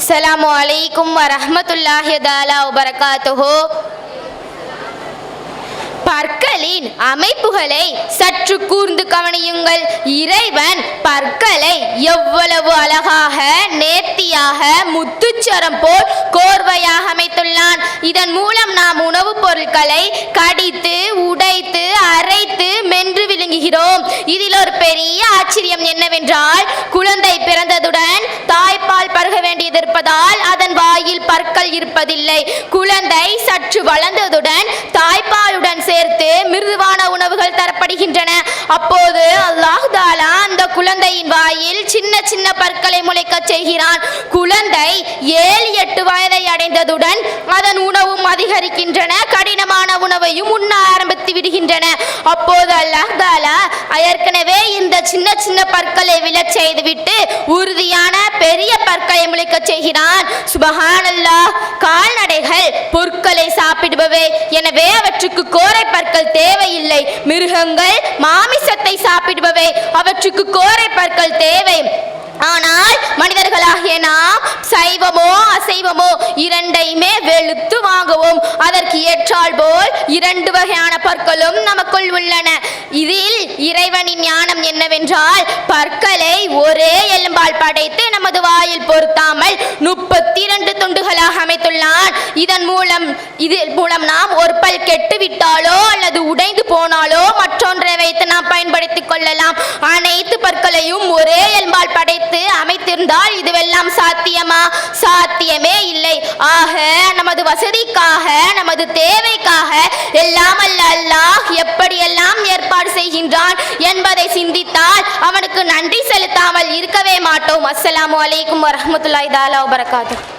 அஸ்ஸலாமு அலைக்கும் வரஹ்மத்துல்லாஹி தஆலா வபரகாத்துஹு. பற்களின் அமைப்புகளை சற்று கூர்ந்து கவனியுங்கள். இறைவன் பற்களை எவ்வளவு அழகாக நேர்த்தியாக முத்துச்சரம் போல் கோர்வையாக அமைத்துள்ளான். இதன் மூலம் நாம் உணவுப் பொருட்களை கடித்து உடைத்து அரைத்து மென்று விழுங்குகிறோம். இதில் ஒரு பெரிய ஆச்சரியம் என்னவென்றால், குழந்தை பிறந்ததுடன் தாய்ப்பால் பருக வேண்டியது இருப்பதால் அதன் வாயில் பற்கள் இருப்பதில்லை. குழந்தை சற்று வளர்ந்ததுடன் தாய்ப்பாலுடன் சேர்த்து மிருதுவான உணவுகள் தரப்படுகின்றன. அப்போது அல்லாஹ் தஆலா அந்த குழந்தையின் வாயில் சின்ன சின்ன பற்களை முளைக்க செய்கிறான். குழந்தை 7-8 வயதை அடைந்ததுடன் அதன் உணவும் அதிகரிக்கின்றன. கடினமான உணவையும் உண்ண ஆரம்பித்து விடுகின்றன. அப்போது அல்லாஹ் தஆலா ஏற்கனவே இந்த சின்ன சின்ன பற்களை விழச் செய்துவிட்டு உறுதியான பெரிய பற்களை முளைக்க செய்கிறான். சுபஹானல்லாஹ். கால்நடைகள் பொருட்களை சாப்பிடுபவை, எனவே அவற்றுக்கு கோரை பற்கள் தேவையில்லை. மிருகங்கள் மாமிசத்தை சாப்பிடுபவை, அவற்றுக்கு கோரை பற்கள் தேவை. ஆனால் மனிதர்களாகிய நாம் சைவமோ அசைவமோ இரண்டையுமே வெளுத்து வாங்குவோம். அதற்கு ஏற்றால் போல் 2 வகையான பற்களும் நமக்குள் உள்ளன. இதில் இறைவனின் ஞானம் என்னவென்றால், பற்களை ஒரே எலும்பால் படைத்து நமது வாயில் பொருத்தாமல் 32 துண்டுகளாக அமைத்துள்ளான். இதன் மூலம் நாம் ஒரு பல் கெட்டுவிட்டாலோ அல்லது உடைந்து போனாலோ மற்றொன்றை வைத்து நாம் பயன்படுத்திக் கொள்ளலாம். அனைத்து பற்களையும் ஒரே எலும்பால் படைத்து அமைத்திருந்தால் இதுவெல்லாம் சாத்தியமா? சாத்தியமே இல்லை. ஆக நமது வசதிக்காக நமது தேவைக்காக எல்லாம் அல்லாஹ் எப்படியெல்லாம் ஏற்பாடு செய்கின்றான் என்பதை சிந்தித்தால் அவனுக்கு நன்றி செலுத்தாமல் இருக்கவே மாட்டோம். அஸ்ஸலாமு அலைக்கும் வரஹ்மத்துல்லாஹி தஆலா வபரகாத்துஹு.